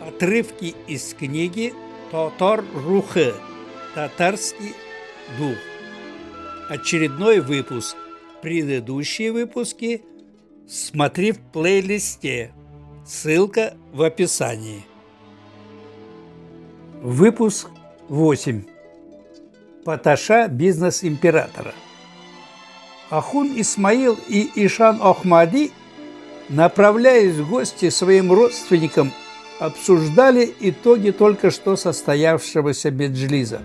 Отрывки из книги «Татар Рухы. Татарский дух». Очередной выпуск. Предыдущие выпуски смотри в плейлисте. Ссылка в описании. Выпуск 8. Паташа бизнес императора. Ахун Исмаил и Ишан Ахмади, направляясь в гости своим родственникам, обсуждали итоги только что состоявшегося меджлиза.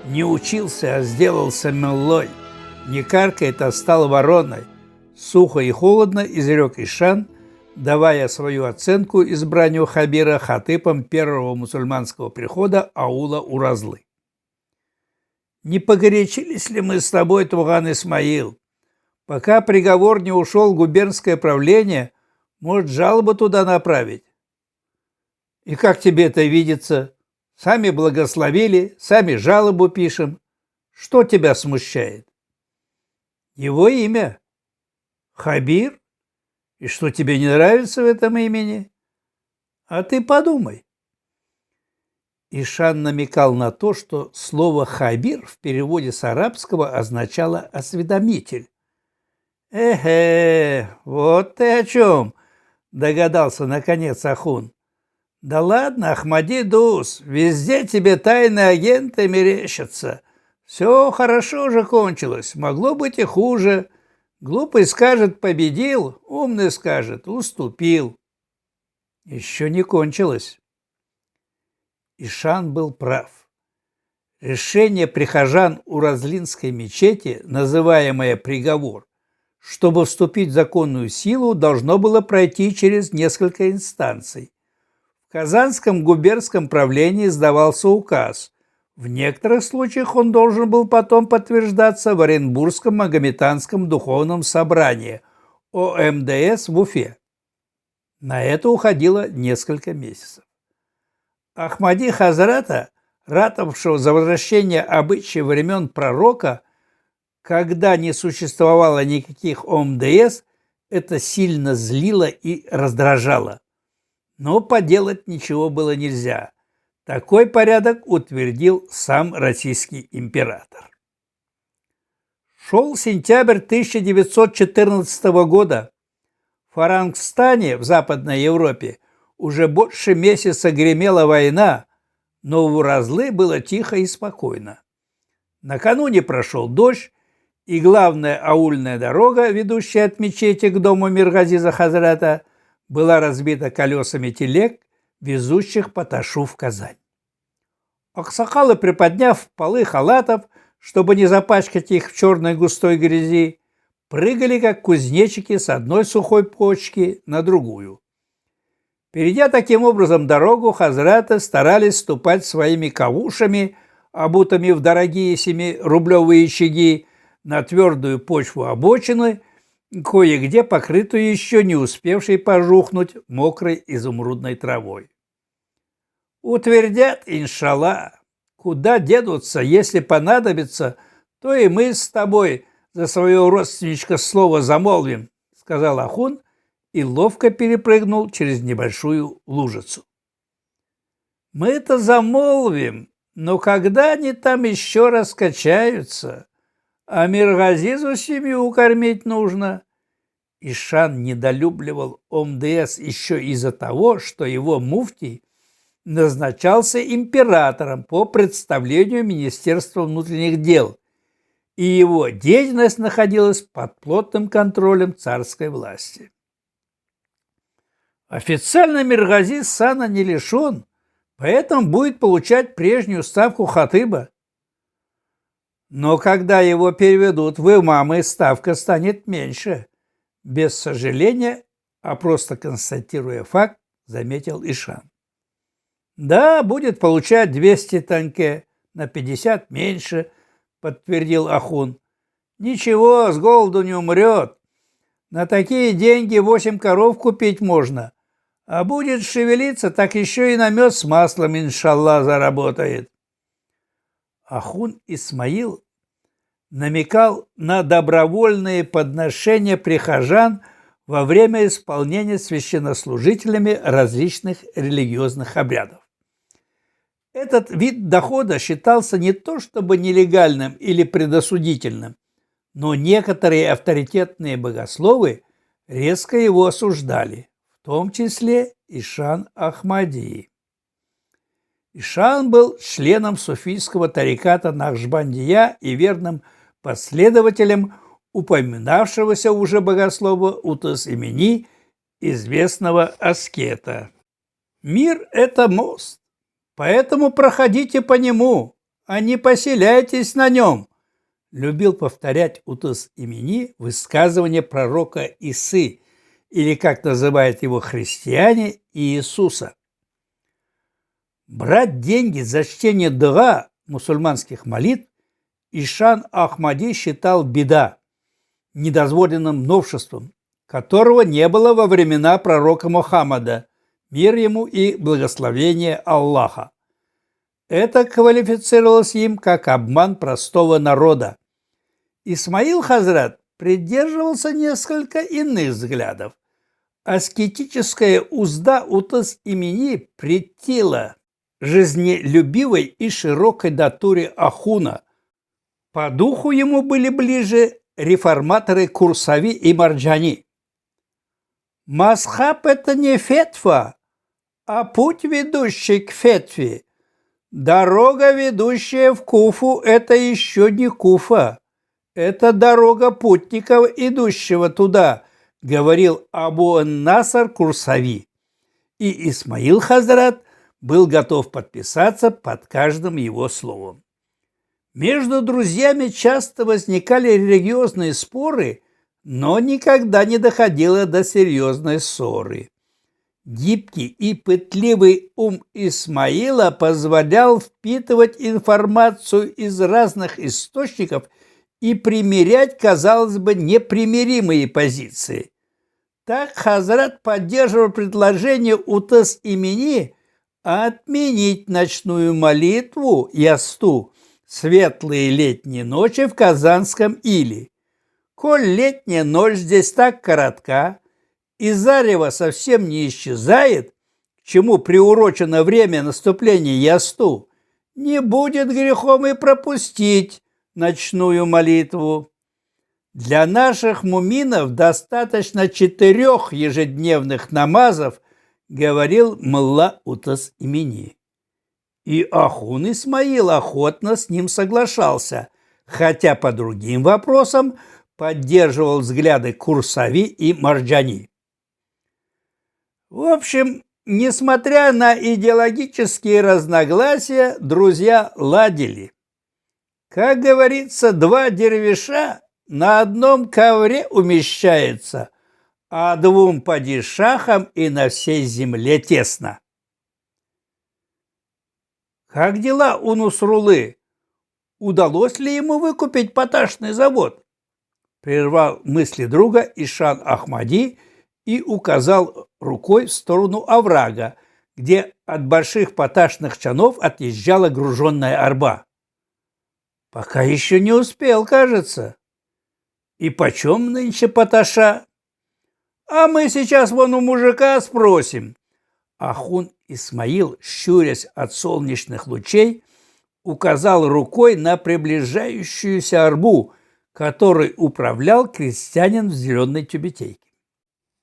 Не учился, а сделался меллой. Не каркает, а стал вороной. Сухо и холодно изрек Ишан, давая свою оценку избранию Хабира хатыбом первого мусульманского прихода аула Уразлы. «Не погорячились ли мы с тобой, Туган Исмаил? Пока приговор не ушел в губернское правление, может, жалобу туда направить? И как тебе это видится? Сами благословили, сами жалобу пишем. Что тебя смущает?» «Его имя? Хабир? И что тебе не нравится в этом имени? А ты подумай». Ишан намекал на то, что слово «хабир» в переводе с арабского означало «осведомитель». Вот ты о чем!» – догадался наконец Ахун. «Да ладно, Ахмади Дус, везде тебе тайные агенты мерещатся. Все хорошо же кончилось, могло быть и хуже. Глупый скажет «победил», умный скажет «уступил». Еще не кончилось». Ишан был прав. Решение прихожан Уразлинской мечети, называемое приговор, чтобы вступить в законную силу, должно было пройти через несколько инстанций. В Казанском губернском правлении издавался указ. В некоторых случаях он должен был потом подтверждаться в Оренбургском Магометанском духовном собрании ОМДС в Уфе. На это уходило несколько месяцев. Ахмади Хазрата, ратовавшего за возвращение обычаев времен пророка, когда не существовало никаких ОМДС, это сильно злило и раздражало. Но поделать ничего было нельзя. Такой порядок утвердил сам российский император. Шел сентябрь 1914 года. В Фарангстане, в Западной Европе, уже больше месяца гремела война, но в Уразлы было тихо и спокойно. Накануне прошел дождь, и главная аульная дорога, ведущая от мечети к дому Миргазиза Хазрата, была разбита колесами телег, везущих Паташу в Казань. Аксакалы, приподняв полы халатов, чтобы не запачкать их в черной густой грязи, прыгали, как кузнечики, с одной сухой почки на другую. Перейдя таким образом дорогу, хазраты старались ступать своими кавушами, обутыми в дорогие 7-рублевые чаги, на твердую почву обочины, кое-где покрытую еще не успевшей пожухнуть мокрой изумрудной травой. «Утвердят, иншалла. Куда денутся, если понадобится, то и мы с тобой за своего родственничка слово замолвим», — сказал Ахун и ловко перепрыгнул через небольшую лужицу. «Мы-то замолвим, но когда они там еще раскачаются? А Миргазизу семью кормить нужно». Ишан недолюбливал ОМДС еще из-за того, что его муфтий назначался императором по представлению Министерства внутренних дел, и его деятельность находилась под плотным контролем царской власти. Официально Миргазиз сана не лишен, поэтому будет получать прежнюю ставку хатыба. Но когда его переведут в имамы, ставка станет меньше. Без сожаления, а просто констатируя факт, заметил Ишан. «Да, будет получать 200 танке, на 50 меньше», — подтвердил Ахун. «Ничего, с голоду не умрет. На такие деньги 8 коров купить можно. А будет шевелиться, так еще и на мед с маслом, иншалла, заработает». Ахун Исмаил намекал на добровольные подношения прихожан во время исполнения священнослужителями различных религиозных обрядов. Этот вид дохода считался не то чтобы нелегальным или предосудительным, но некоторые авторитетные богословы резко его осуждали, в том числе Ишан Ахмади. Ишан был членом суфийского тариката Нахшбандия и верным последователем упоминавшегося уже богослова Утас-Имени, известного аскета. Мир – это мост, поэтому проходите по нему, а не поселяйтесь на нем, любил повторять Утас-Имени высказывание пророка Исы, или, как называют его христиане, Иисуса. Брать деньги за чтение дуа мусульманских молитв Ишан Ахмади считал беда, недозволенным новшеством, которого не было во времена пророка Мухаммада, мир ему и благословение Аллаха. Это квалифицировалось им как обман простого народа. Исмаил Хазрат придерживался несколько иных взглядов. Аскетическая узда Утас-Имени претила жизнелюбивой и широкой натуре Ахуна. По духу ему были ближе реформаторы Курсави и Марджани. Мазхаб – это не фетва, а путь, ведущий к фетве. Дорога, ведущая в Куфу – это еще не Куфа. Это дорога путников, идущего туда, говорил Абу-ан-Наср Курсави. И Исмаил Хазрат был готов подписаться под каждым его словом. Между друзьями часто возникали религиозные споры, но никогда не доходило до серьезной ссоры. Гибкий и пытливый ум Исмаила позволял впитывать информацию из разных источников и примирять, казалось бы, непримиримые позиции. Так Хазрат поддерживал предложение Утас-Имени отменить ночную молитву ясту светлые летние ночи в Казанском Иле. Коль летняя ночь здесь так коротка, и зарево совсем не исчезает, к чему приурочено время наступления ясту, не будет грехом и пропустить ночную молитву. Для наших муминов достаточно 4 ежедневных намазов, говорил мулла Утас-Имени. И Ахун Исмаил охотно с ним соглашался, хотя по другим вопросам поддерживал взгляды Курсави и Марджани. В общем, несмотря на идеологические разногласия, друзья ладили. Как говорится, 2 дервиша на одном ковре умещаются, а 2 падишахам и на всей земле тесно. Как дела у Нусруллы? Удалось ли ему выкупить поташный завод? Прервал мысли друга Ишан Ахмади и указал рукой в сторону оврага, где от больших поташных чанов отъезжала груженная арба. Пока еще не успел, кажется. И почем нынче поташа? А мы сейчас вон у мужика спросим. Ахун Исмаил, щурясь от солнечных лучей, указал рукой на приближающуюся арбу, которой управлял крестьянин в зеленой тюбетейке.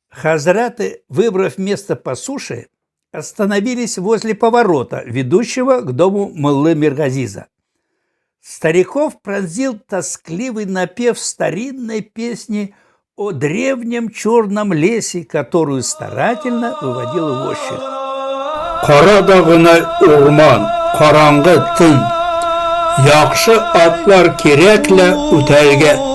Хазраты, выбрав место по суше, остановились возле поворота, ведущего к дому муллы Миргазиза. Стариков пронзил тоскливый напев старинной песни о древнем черном лесе, которую старательно выводил возчик. Карадагына урман, караңгы тын, яхшы атлар кирәкле үтәлгә.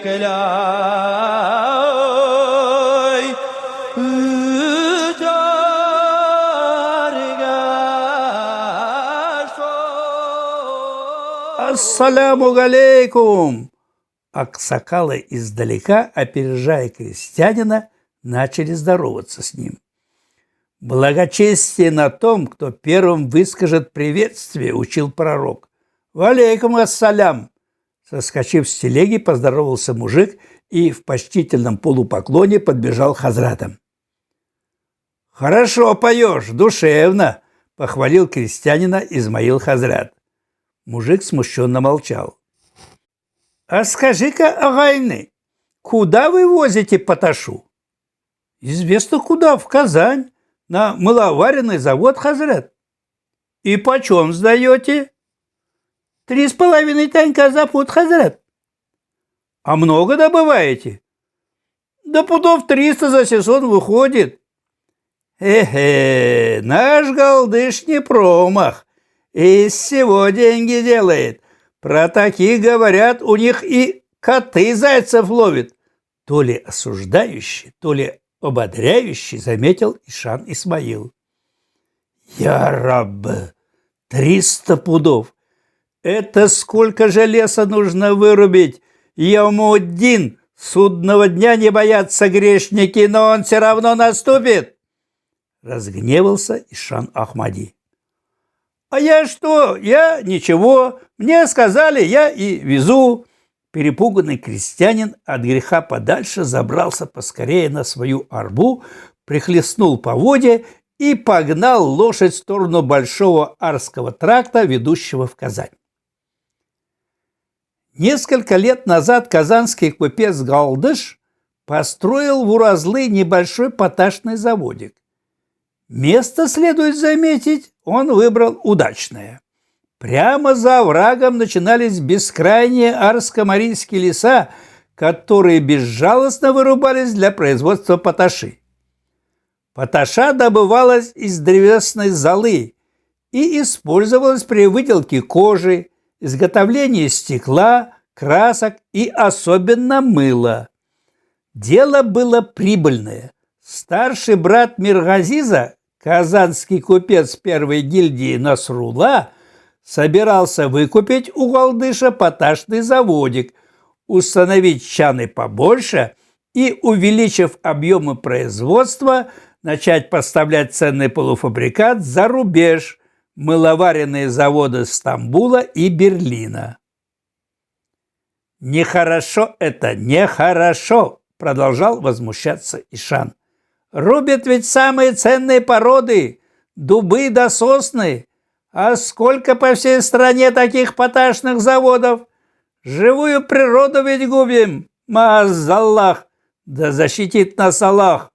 Kira Ассаляму алейкум! Аксакалы издалека, опережая крестьянина, начали здороваться с ним. «Благочестие на том, кто первым выскажет приветствие», — учил пророк. «Валейкум ассалям!» Соскочив с телеги, поздоровался мужик и в почтительном полупоклоне подбежал к хазратам. «Хорошо поешь, душевно!» — похвалил крестьянина Измаил хазрат. Мужик смущенно молчал. «А скажи-ка, агайны, куда вы возите поташу?» «Известно куда, в Казань, на мыловаренный завод, хазрат». «И почем сдаете?» 3,5 танька за пуд, хазрат. «А много добываете?» «Да пудов 300 за сезон выходит». Наш галдыш не промах, из всего деньги делает. Про таких говорят, у них и коты зайцев ловят. То ли осуждающий, то ли ободряющий, заметил Ишан Исмаил. «Я раб, 300 пудов. Это сколько же леса нужно вырубить? Яумуддин, судного дня не боятся грешники, но он все равно наступит!» Разгневался Ишан Ахмади. «А я что? Я ничего. Мне сказали, я и везу». Перепуганный крестьянин от греха подальше забрался поскорее на свою арбу, прихлестнул поводья и погнал лошадь в сторону большого арского тракта, ведущего в Казань. Несколько лет назад казанский купец Галдыш построил в Уразлы небольшой поташный заводик. Место, следует заметить, он выбрал удачное. Прямо за оврагом начинались бескрайние арско-марийские леса, которые безжалостно вырубались для производства поташи. Поташа добывалась из древесной золы и использовалась при выделке кожи, изготовлении стекла, красок и особенно мыла. Дело было прибыльное. Старший брат Миргазиза, казанский купец первой гильдии Насрулла, собирался выкупить у Галдыша поташный заводик, установить чаны побольше и, увеличив объемы производства, начать поставлять ценный полуфабрикат за рубеж, мыловаренные заводы Стамбула и Берлина. «Нехорошо это, нехорошо!» – продолжал возмущаться Ишан. «Рубят ведь самые ценные породы, дубы да сосны. А сколько по всей стране таких поташных заводов? Живую природу ведь губим, маазаллах, да защитит нас Аллах!»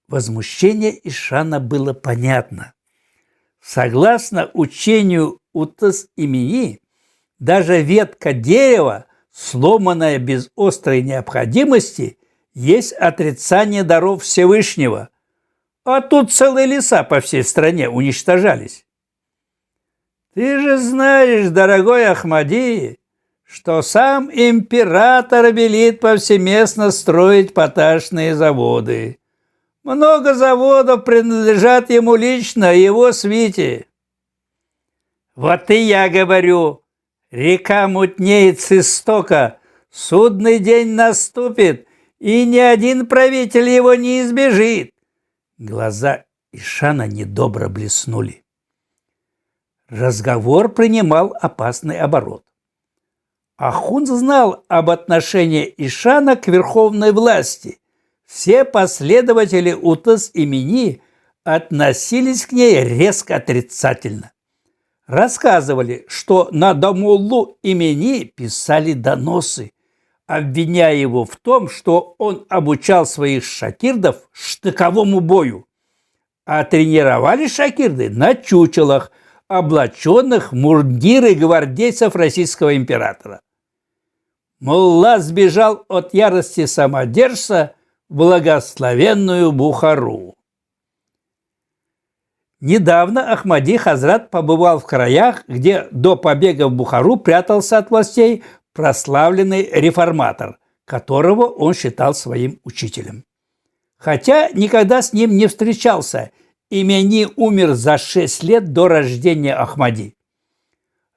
Возмущение Ишана было понятно. Согласно учению Утас-Имени, даже ветка дерева, сломанная без острой необходимости, есть отрицание даров Всевышнего, а тут целые леса по всей стране уничтожались. Ты же знаешь, дорогой Ахмади, что сам император велит повсеместно строить поташные заводы. Много заводов принадлежат ему лично, его свите. Вот и я говорю, река мутнеет с истока, судный день наступит, и ни один правитель его не избежит. Глаза Ишана недобро блеснули. Разговор принимал опасный оборот. Ахун знал об отношении Ишана к верховной власти. Все последователи Утас-Имени относились к ней резко отрицательно. Рассказывали, что на Дамуллу Имени писали доносы, обвиняя его в том, что он обучал своих шакирдов штыковому бою, а тренировали шакирды на чучелах, облаченных в мундиры гвардейцев российского императора. Мулла сбежал от ярости самодержца в благословенную Бухару. Недавно Ахмади Хазрат побывал в краях, где до побега в Бухару прятался от властей прославленный реформатор, которого он считал своим учителем. Хотя никогда с ним не встречался, Имени умер за 6 лет до рождения Ахмади.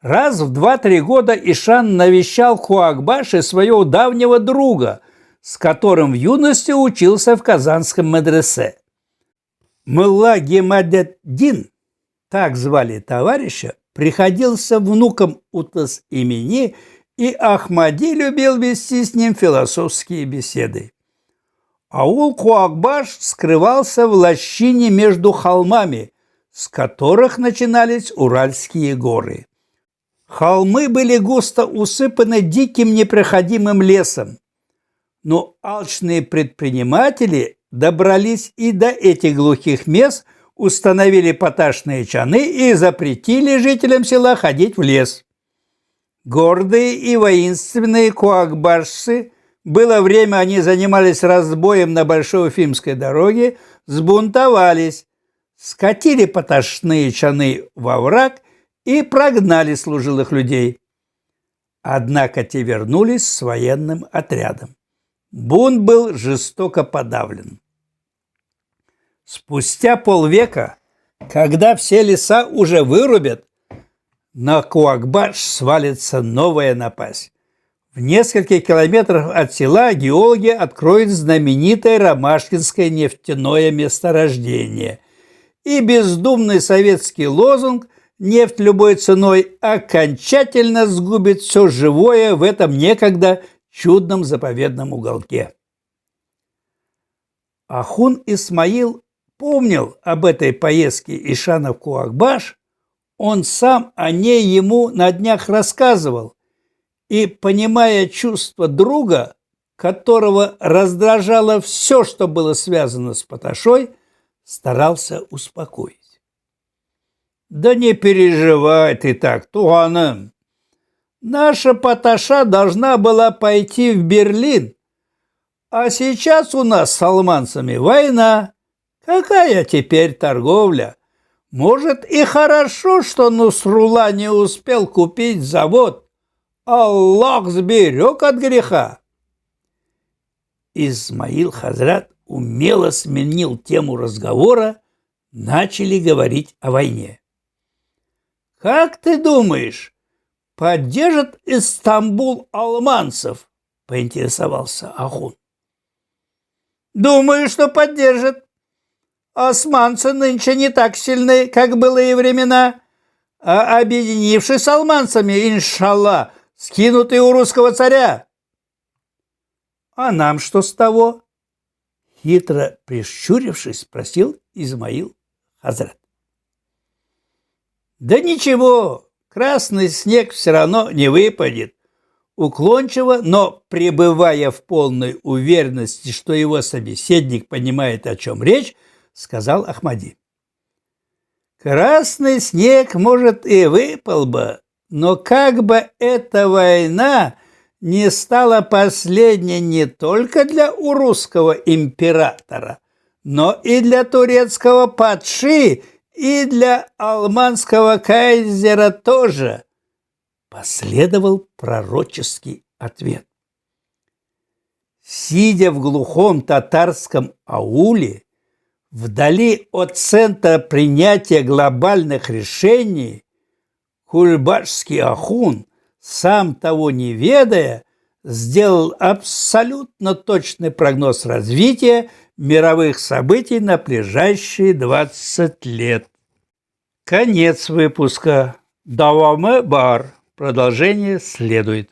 Раз в 2-3 года Ишан навещал Куакбаши своего давнего друга, с которым в юности учился в казанском медресе. Мулла Гемадетдин, так звали товарища, приходился внуком Утас-Имени, и Ахмади любил вести с ним философские беседы. Аул Куакбаш скрывался в лощине между холмами, с которых начинались Уральские горы. Холмы были густо усыпаны диким непроходимым лесом, но алчные предприниматели добрались и до этих глухих мест, установили поташные чаны и запретили жителям села ходить в лес. Гордые и воинственные куакбашцы, было время они занимались разбоем на Большой Уфимской дороге, сбунтовались, скатили поташные чаны во враг и прогнали служилых людей. Однако те вернулись с военным отрядом. Бунт был жестоко подавлен. Спустя полвека, когда все леса уже вырубят, на Куакбаш свалится новая напасть. В нескольких километрах от села геологи откроют знаменитое Ромашкинское нефтяное месторождение. И бездумный советский лозунг «Нефть любой ценой» окончательно сгубит все живое в этом некогда чудном заповедном уголке. Ахун Исмаил помнил об этой поездке Ишана в Куакбаш, он сам о ней ему на днях рассказывал, и, понимая чувства друга, которого раздражало все, что было связано с Поташой, старался успокоить. «Да не переживай ты так, Туганым. Наша Поташа должна была пойти в Берлин, а сейчас у нас с алманцами война. Какая теперь торговля? Может, и хорошо, что Нусрулла не успел купить завод. Аллах сберег от греха». Исмаил Хазрат умело сменил тему разговора, начали говорить о войне. «Как ты думаешь, поддержит Истамбул алманцев?» – поинтересовался Ахун. «Думаю, что поддержит. Османцы нынче не так сильны, как былые времена, а объединившись с алманцами, иншаллах, скинуты у русского царя». «А нам что с того?» – хитро прищурившись, спросил Исмаил Хазрат. «Да ничего, красный снег все равно не выпадет», – уклончиво, но пребывая в полной уверенности, что его собеседник понимает, о чем речь, сказал Ахмади. «Красный снег, может, и выпал бы, но как бы эта война не стала последней не только для урусского императора, но и для турецкого патши, и для алманского кайзера тоже», последовал пророческий ответ. Сидя в глухом татарском ауле, вдали от центра принятия глобальных решений, куйбышевский Ахун, сам того не ведая, сделал абсолютно точный прогноз развития мировых событий на ближайшие 20 лет. Конец выпуска. Давамы бар. Продолжение следует.